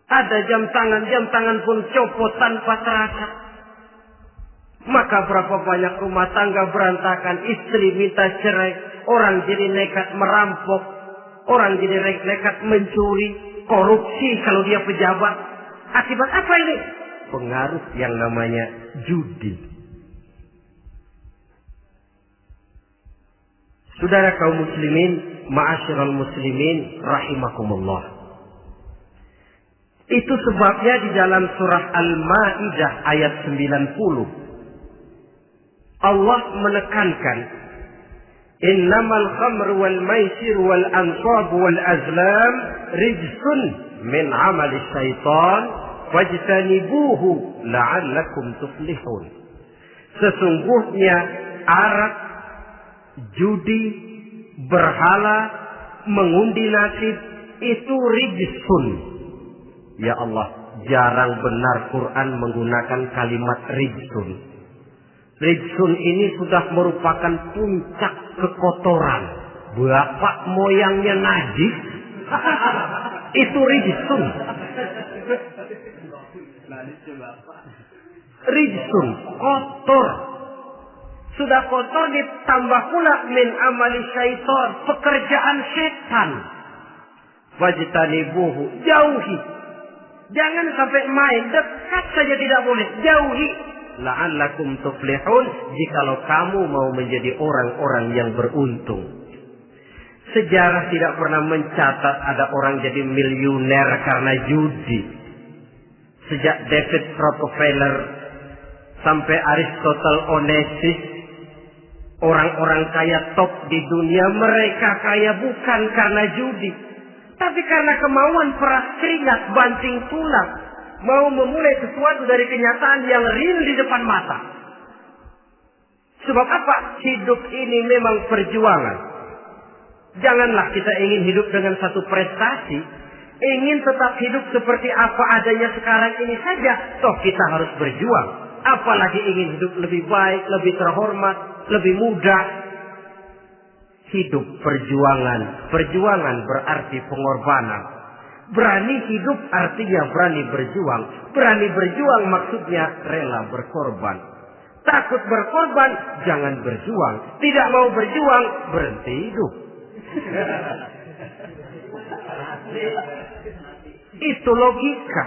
Ada jam tangan pun copot tanpa terasa. Maka berapa banyak rumah tangga berantakan, istri minta cerai, orang jadi nekat merampok, orang jadi nekat mencuri, korupsi kalau dia pejabat. Akibat apa ini? pengaruh yang namanya judi. Saudara kaum muslimin, ma'asyiral muslimin rahimakumullah. Itu sebabnya di dalam surah Al-Maidah ayat 90 Allah menekankan innamal khamru wal maisir wal ansab wal azlam rijsun min amali syaitan fajtanibuhu la'allakum tuflihun. Sesungguhnya arak, judi, berhala, mengundi nasib itu rijsun. Ya Allah, jarang benar Quran menggunakan kalimat rijsun. Rijsun ini sudah merupakan puncak kekotoran. Bapak moyangnya najis, itu rijsun. Rijsun, kotor. Sudah kotor ditambah pula min amali syaitan, pekerjaan setan. Wajtanibuhu, jauhi. Jangan sampai main, dekat saja tidak boleh, jauhi. La'allakum tuflihun, jikalau kamu mau menjadi orang-orang yang beruntung. Sejarah tidak pernah mencatat ada orang jadi miliuner karena judi. Sejak David Rockefeller sampai Aristotle Onassis, orang-orang kaya top di dunia, mereka kaya bukan karena judi, tapi karena kemauan peras keringat, banting tulang, mau memulai sesuatu dari kenyataan yang real di depan mata. Sebab apa? Hidup ini memang perjuangan. Janganlah kita ingin hidup dengan satu prestasi, ingin tetap hidup seperti apa adanya sekarang ini saja, toh kita harus berjuang. Apalagi ingin hidup lebih baik, lebih terhormat, lebih mudah. Hidup perjuangan. Perjuangan berarti pengorbanan. Berani hidup artinya berani berjuang. Berani berjuang maksudnya rela berkorban. Takut berkorban, jangan berjuang. Tidak mau berjuang, berhenti hidup. Itu logika.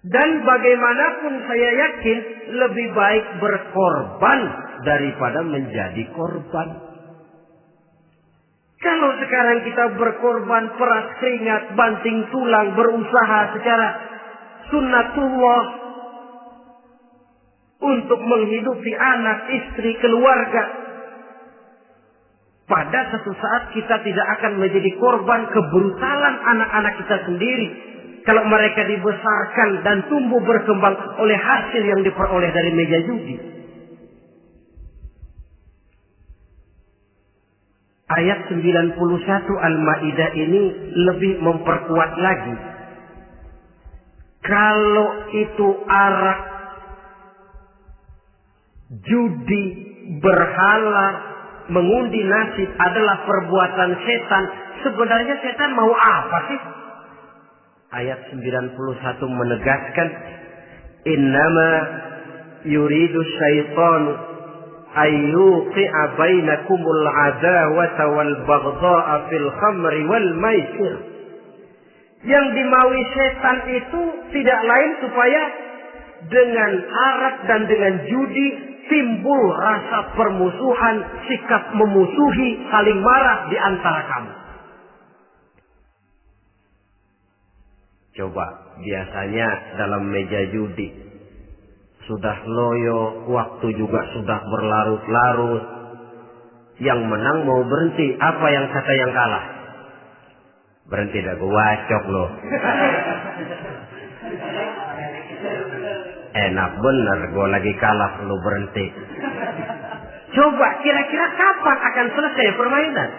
Dan bagaimanapun saya yakin lebih baik berkorban daripada menjadi korban. Kalau sekarang kita berkorban, peras keringat, banting tulang, berusaha secara sunnatullah untuk menghidupi anak, istri, keluarga, pada satu saat kita tidak akan menjadi korban kebrutalan anak-anak kita sendiri. Kalau mereka dibesarkan dan tumbuh berkembang oleh hasil yang diperoleh dari meja judi. Ayat 91 Al-Maidah ini lebih memperkuat lagi. Kalau itu arak, judi, berhala, mengundi nasib adalah perbuatan setan, sebenarnya setan mau apa sih? Ayat 91 menegaskan, innama yuridu syaitanu ayyuqi'a bainakumul adawata wal baghdha'a fil khamri wal maisir. Yang dimaui setan itu tidak lain supaya dengan arak dan dengan judi timbul rasa permusuhan, sikap memusuhi, saling marah di antara kamu. Coba, biasanya dalam meja judi sudah loyo, waktu juga sudah berlarut-larut. Yang menang mau berhenti, apa yang kata yang kalah? Berhenti dah, gua wacok loh. Enak bener, gua lagi kalah lu berhenti. Coba, kira-kira kapan akan selesai permainan?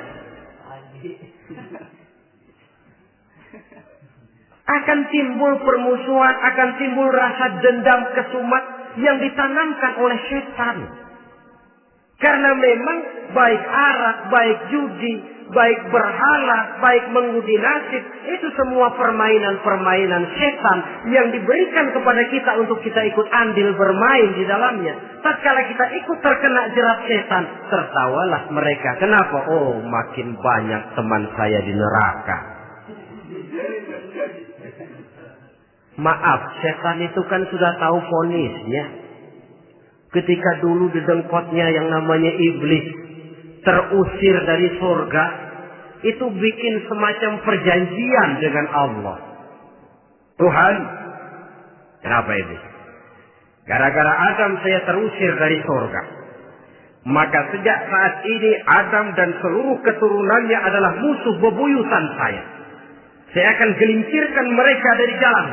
Akan timbul permusuhan, akan timbul rasa dendam kesumat yang ditanamkan oleh setan. Karena memang baik arak, baik judi, baik berhala, baik mengundi nasib, itu semua permainan-permainan setan yang diberikan kepada kita untuk kita ikut andil bermain di dalamnya. Tatkala kita ikut terkena jerat setan, tertawalah mereka. Kenapa? Oh, makin banyak teman saya di neraka. Maaf, setan itu kan sudah tahu vonisnya. Ketika dulu di dengkotnya yang namanya iblis terusir dari surga, itu bikin semacam perjanjian dengan Allah. Tuhan, kenapa ini? Gara-gara Adam saya terusir dari surga. Maka sejak saat ini Adam dan seluruh keturunannya adalah musuh bebuyutan saya. Saya akan gelincirkan mereka dari jalan.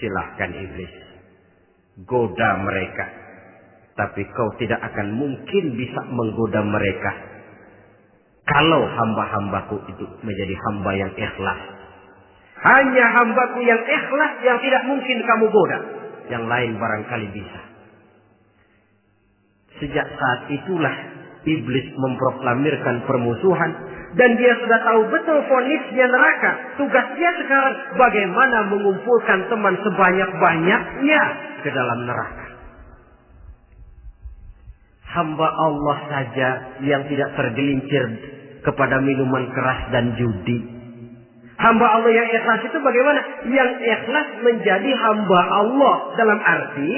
Silahkan iblis, goda mereka. Tapi kau tidak akan mungkin bisa menggoda mereka kalau hamba-hambaku itu menjadi hamba yang ikhlas. Hanya hambaku yang ikhlas yang tidak mungkin kamu goda. Yang lain barangkali bisa. Sejak saat itulah iblis memproklamirkan permusuhan. Dan dia sudah tahu betul vonisnya neraka. Tugas dia sekarang bagaimana mengumpulkan teman sebanyak-banyaknya ke dalam neraka. Hamba Allah saja yang tidak tergelincir kepada minuman keras dan judi. Hamba Allah yang ikhlas itu bagaimana? Yang ikhlas menjadi hamba Allah. Dalam arti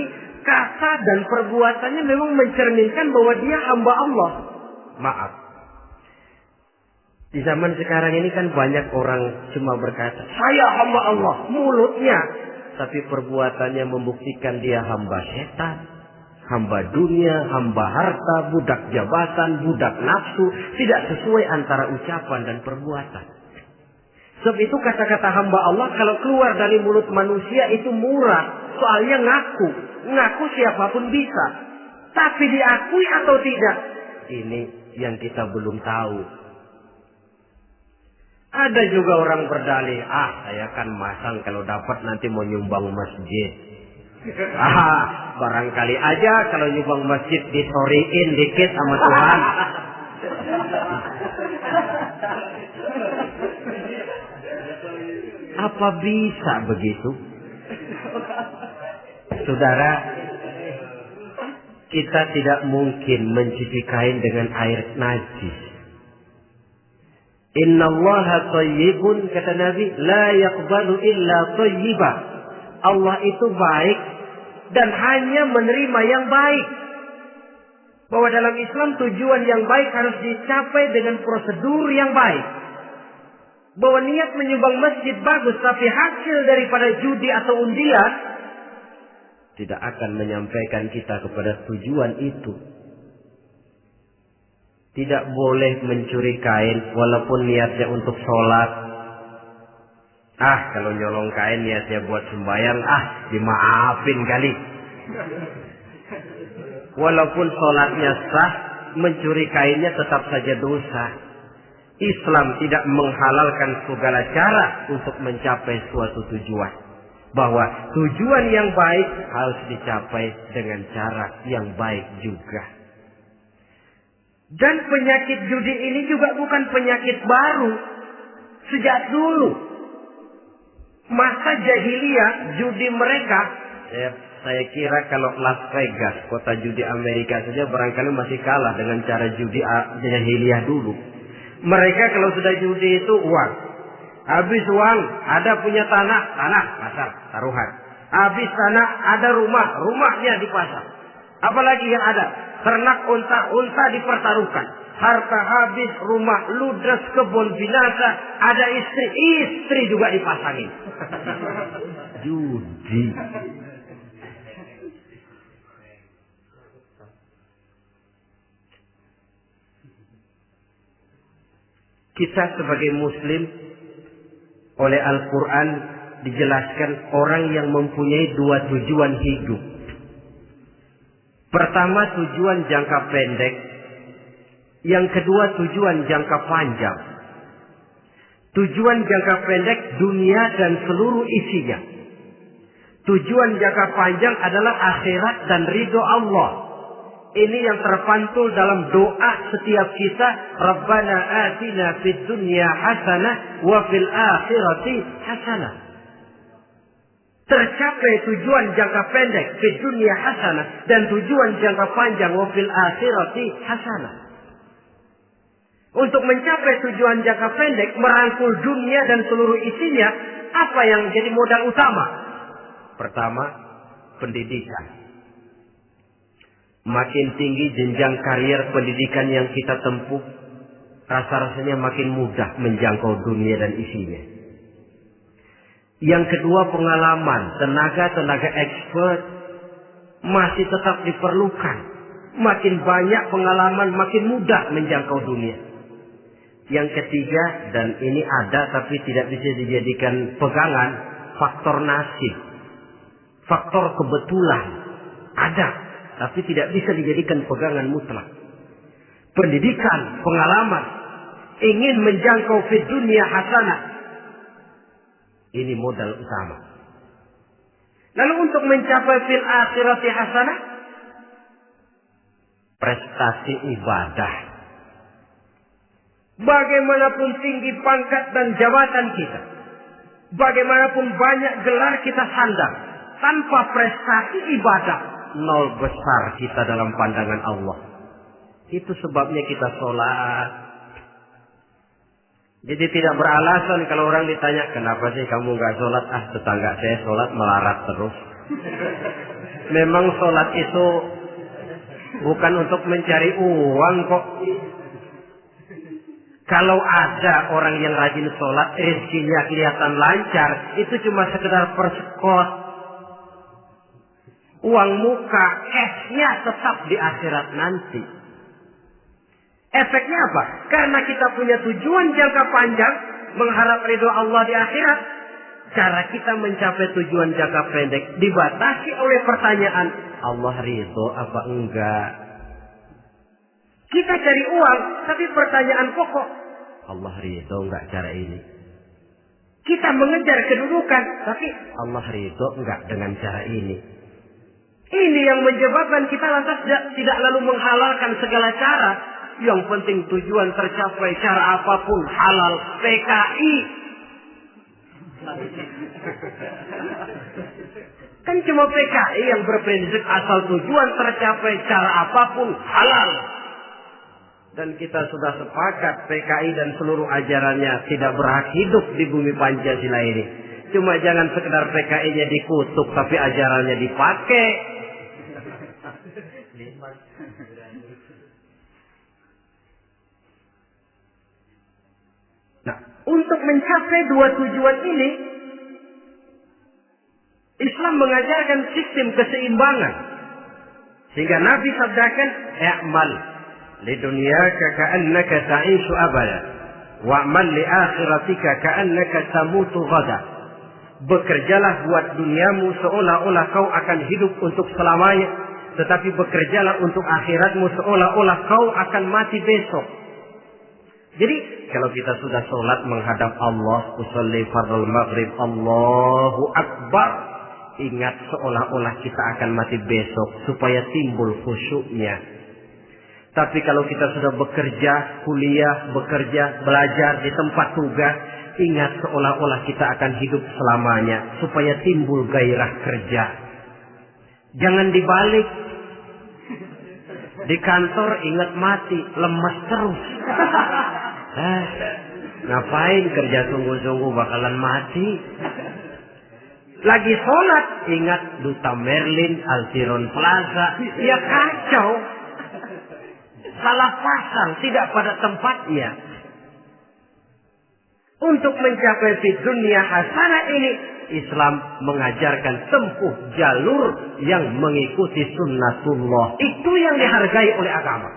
kata dan perbuatannya memang mencerminkan bahwa dia hamba Allah. Maaf. Di zaman sekarang ini kan banyak orang cuma berkata, saya hamba Allah, mulutnya. Tapi perbuatannya membuktikan dia hamba setan, hamba dunia, hamba harta, budak jabatan, budak nafsu. Tidak sesuai antara ucapan dan perbuatan. Sebab itu kata-kata hamba Allah kalau keluar dari mulut manusia itu murah. Soalnya ngaku. Ngaku siapapun bisa. Tapi diakui atau tidak? Ini yang kita belum tahu. Ada juga orang berdalih, saya kan masang kalau dapat nanti mau nyumbang masjid. Barangkali aja kalau nyumbang masjid disoriin dikit sama Tuhan. Apa bisa begitu? Saudara, kita tidak mungkin mencuci kain dengan air najis. Innallaha thayyibun, kata Nabi, la yaqbalu illa thayyiba. Allah itu baik dan hanya menerima yang baik. Bahwa dalam Islam tujuan yang baik harus dicapai dengan prosedur yang baik. Bahwa niat menyumbang masjid bagus, tapi hasil daripada judi atau undian tidak akan menyampaikan kita kepada tujuan itu. Tidak boleh mencuri kain walaupun niatnya untuk sholat. Kalau nyolong kain niatnya buat sembahyang, dimaafin kali. Walaupun sholatnya sah, mencuri kainnya tetap saja dosa. Islam tidak menghalalkan segala cara untuk mencapai suatu tujuan. Bahwa tujuan yang baik harus dicapai dengan cara yang baik juga. Dan penyakit judi ini juga bukan penyakit baru. Sejak dulu. Masa jahiliyah judi mereka. Saya kira kalau Las Vegas, kota judi Amerika saja barangkali masih kalah dengan cara judi jahiliyah dulu. Mereka kalau sudah judi itu uang. Habis uang ada punya tanah pasar, taruhan. Habis tanah ada rumah, rumahnya di pasar. Apalagi yang ada? Ternak unta dipertaruhkan. Harta habis, rumah ludes, kebun binasa. Ada istri juga dipasangin. Judi. Kita sebagai muslim oleh Al-Quran dijelaskan orang yang mempunyai dua tujuan hidup. Pertama tujuan jangka pendek. Yang kedua tujuan jangka panjang. Tujuan jangka pendek dunia dan seluruh isinya. Tujuan jangka panjang adalah akhirat dan ridho Allah. Ini yang terpantul dalam doa setiap kita. Rabbana atina fid dunya hasanah wa fil akhirati hasanah. Tercapai tujuan jangka pendek di dunia hasanah dan tujuan jangka panjang wa fil akhirati hasanah. Untuk mencapai tujuan jangka pendek, merangkul dunia dan seluruh isinya, apa yang jadi modal utama? Pertama, pendidikan. Makin tinggi jenjang karier pendidikan yang kita tempuh, rasa-rasanya makin mudah menjangkau dunia dan isinya. Yang kedua, pengalaman. Tenaga expert masih tetap diperlukan. Makin banyak pengalaman, makin mudah menjangkau dunia. Yang ketiga, dan ini ada tapi tidak bisa dijadikan pegangan, faktor nasib. Faktor kebetulan. Ada, tapi tidak bisa dijadikan pegangan mutlak. Pendidikan, pengalaman, ingin menjangkau fid dunia hasanah. Ini modal utama. Lalu untuk mencapai fil akhirati hasanah, prestasi ibadah. Bagaimanapun tinggi pangkat dan jabatan kita, bagaimanapun banyak gelar kita sandang, tanpa prestasi ibadah, nol besar kita dalam pandangan Allah. Itu sebabnya kita sholat. Jadi tidak beralasan kalau orang ditanya, kenapa sih kamu nggak sholat? Ah, tetangga saya sholat melarat terus. Memang sholat itu bukan untuk mencari uang kok. Kalau ada orang yang rajin sholat, rezekinya kelihatan lancar, itu cuma sekedar persekot. Uang muka, cashnya tetap di akhirat nanti. Efeknya apa? Karena kita punya tujuan jangka panjang, mengharap ridho Allah di akhirat. Cara kita mencapai tujuan jangka pendek dibatasi oleh pertanyaan, Allah ridho apa enggak? Kita cari uang, tapi pertanyaan pokok, Allah ridho enggak cara ini? Kita mengejar kedudukan, tapi Allah ridho enggak dengan cara ini? Ini yang menyebabkan kita lantas tidak lalu menghalalkan segala cara. Yang penting tujuan tercapai cara apapun halal. PKI. Kan cuma PKI yang berprinsip asal tujuan tercapai cara apapun halal. Dan kita sudah sepakat PKI dan seluruh ajarannya tidak berhak hidup di bumi Pancasila ini. Cuma jangan sekedar PKI-nya dikutuk tapi ajarannya dipakai. Nah, untuk mencapai dua tujuan ini, Islam mengajarkan sistem keseimbangan. Sehingga Nabi sabdakan, "I'mal li dunyaka ka'annaka ta'ishu abada, wa'mal li akhiratika ka'annaka tamutu ghada." Bekerjalah buat duniamu seolah-olah kau akan hidup untuk selamanya, tetapi bekerjalah untuk akhiratmu seolah-olah kau akan mati besok. Jadi kalau kita sudah sholat menghadap Allah, usolli fardhu maghrib, Allahu Akbar, ingat seolah-olah kita akan mati besok supaya timbul khusyuknya. Tapi kalau kita sudah bekerja, kuliah, belajar di tempat tugas, ingat seolah-olah kita akan hidup selamanya supaya timbul gairah kerja. Jangan dibalik. Di kantor ingat mati, lemas terus. Ngapain kerja sungguh-sungguh bakalan mati. Lagi sholat ingat Duta Merlin, Altiron Plaza, ya kacau. Salah pasang, tidak pada tempatnya. Untuk mencapai fid dunya hasanah ini, Islam mengajarkan tempuh jalur yang mengikuti sunnatullah. Itu yang dihargai oleh agama.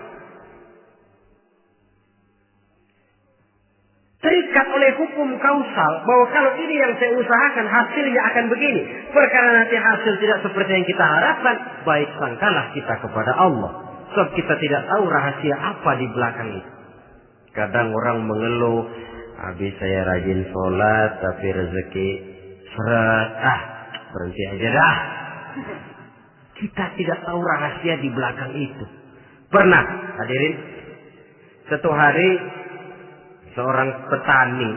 Terikat oleh hukum kausal bahwa kalau ini yang saya usahakan hasilnya akan begini. Perkara nanti hasil tidak seperti yang kita harapkan, baik sangkalah kita kepada Allah. Sebab kita tidak tahu rahasia apa di belakang itu. Kadang orang mengeluh, habis saya rajin sholat tapi rezeki seret, berhenti aja dah. Kita tidak tahu rahasia di belakang itu. Pernah hadirin, satu hari seorang petani,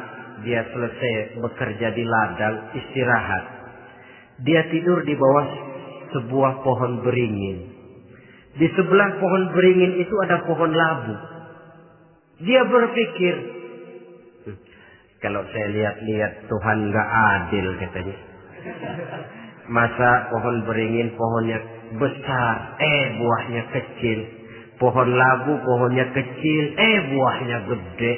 dia selesai bekerja di ladang, istirahat. Dia tidur di bawah sebuah pohon beringin. Di sebelah pohon beringin itu ada pohon labu. Dia berpikir, kalau saya lihat-lihat Tuhan nggak adil katanya. Masa pohon beringin pohonnya besar, buahnya kecil. Pohon labu pohonnya kecil, buahnya gede.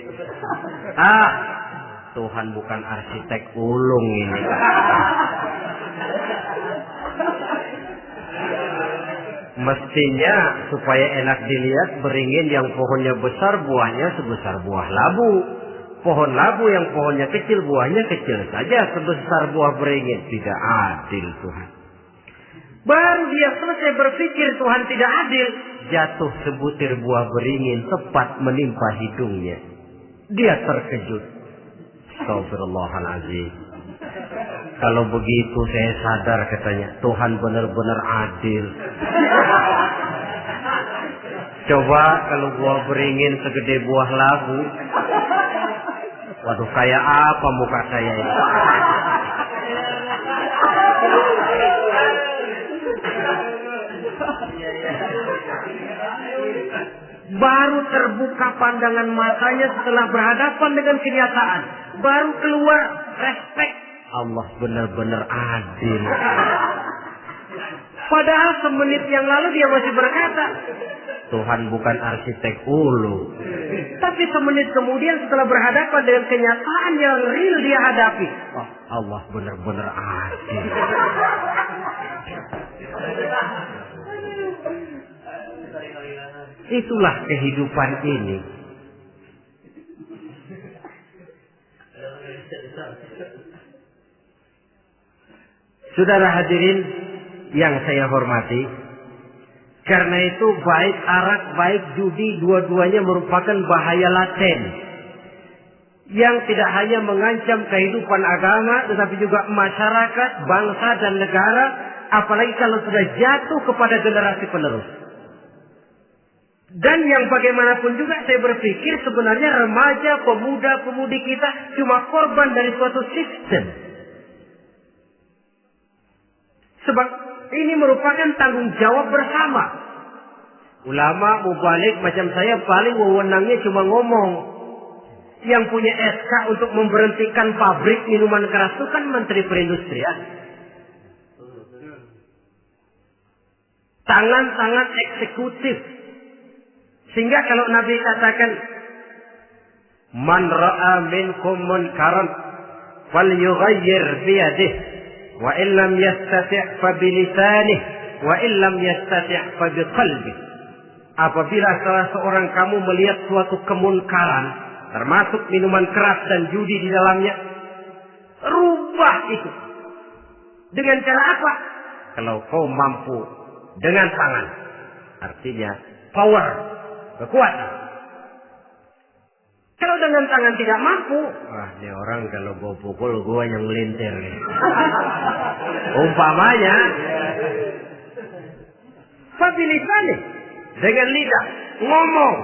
Tuhan bukan arsitek ulung ini. Mestinya supaya enak dilihat, beringin yang pohonnya besar buahnya sebesar buah labu. Pohon labu yang pohonnya kecil buahnya kecil saja sebesar buah beringin. Tidak adil Tuhan. Baru dia selesai berpikir Tuhan tidak adil, jatuh sebutir buah beringin tepat menimpa hidungnya. Dia terkejut. Astagfirullahaladzim. Kalau begitu saya sadar katanya, Tuhan benar-benar adil. Coba kalau buah beringin segede buah labu. Waduh, kayak apa muka saya ini? Baru terbuka pandangan matanya setelah berhadapan dengan kenyataan. Baru keluar respek. Allah benar-benar adil. Padahal semenit yang lalu dia masih berkata, Tuhan bukan arsitek ulu. Tapi semenit kemudian setelah berhadapan dengan kenyataan yang real dia hadapi, Allah benar-benar adil. Itulah kehidupan ini. Saudara hadirin yang saya hormati, karena itu baik arak, baik judi, dua-duanya merupakan bahaya laten yang tidak hanya mengancam kehidupan agama, tetapi juga masyarakat, bangsa dan negara, apalagi kalau sudah jatuh kepada generasi penerus. Dan yang bagaimanapun juga saya berpikir sebenarnya remaja, pemuda, pemudi kita cuma korban dari suatu sistem. Sebab ini merupakan tanggung jawab bersama. Ulama mubalik macam saya paling wewenangnya cuma ngomong. Yang punya SK untuk memberhentikan pabrik minuman keras itu kan Menteri Perindustrian. Tangan-tangan eksekutif. Sehingga kalau Nabi katakan, Man ra'a minkum munkaran falyughayyir biyadihi wa illam yastati' fa bilisanihi wa illam yastati' fa biqalbihi. Apabila salah seorang kamu melihat suatu kemunkaran, termasuk minuman keras dan judi di dalamnya, rubah itu. Dengan cara apa? Kalau kau mampu dengan tangan. Artinya power, kekuatan. Kalau dengan tangan tidak mampu, ini orang kalau gue pukul gue yang melintir nih. Umpamanya, fabilisan nih, dengan lidah ngomong.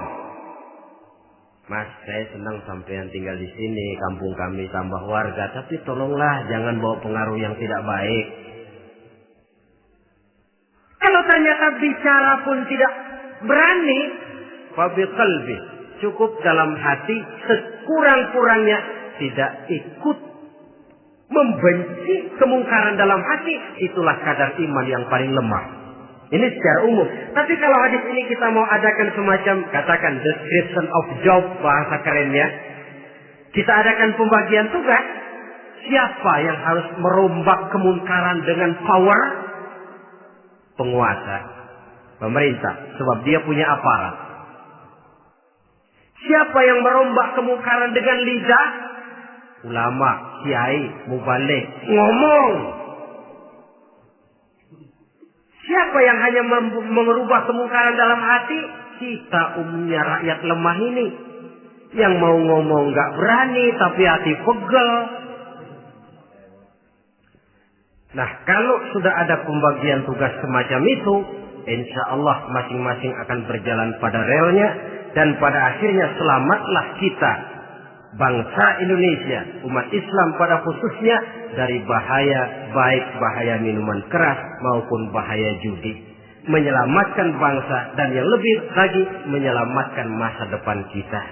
Mas, saya senang sampean tinggal di sini, kampung kami tambah warga, tapi tolonglah jangan bawa pengaruh yang tidak baik. Kalau ternyata bicara pun tidak berani, fabiqalbi, cukup dalam hati, sekurang-kurangnya tidak ikut membenci kemungkaran dalam hati, itulah kadar iman yang paling lemah. Ini secara umum. Tapi kalau hadis ini kita mau adakan semacam, katakan description of job, bahasa kerennya, kita adakan pembagian tugas. Siapa yang harus merombak kemungkaran dengan power? Penguasa, pemerintah, sebab dia punya aparat. Siapa yang merombak kemungkaran dengan lidah? Ulama, kiai, mubalik, ngomong. Siapa yang hanya merubah kemungkaran dalam hati? Kita umumnya rakyat lemah ini. Yang mau ngomong gak berani, tapi hati pegel. Nah, kalau sudah ada pembagian tugas semacam itu, insya Allah masing-masing akan berjalan pada relnya. Dan pada akhirnya selamatlah kita, bangsa Indonesia, umat Islam pada khususnya, dari bahaya, baik bahaya minuman keras maupun bahaya judi. Menyelamatkan bangsa dan yang lebih lagi menyelamatkan masa depan kita.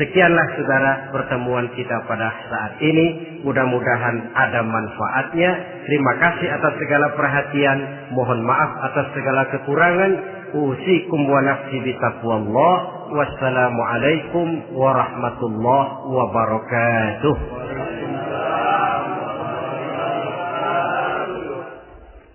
Sekianlah saudara pertemuan kita pada saat ini. Mudah-mudahan ada manfaatnya. Terima kasih atas segala perhatian. Mohon maaf atas segala kekurangan. Usikum wa nafsi bitaqwallah. Wassalamualaikum warahmatullahi wabarakatuh.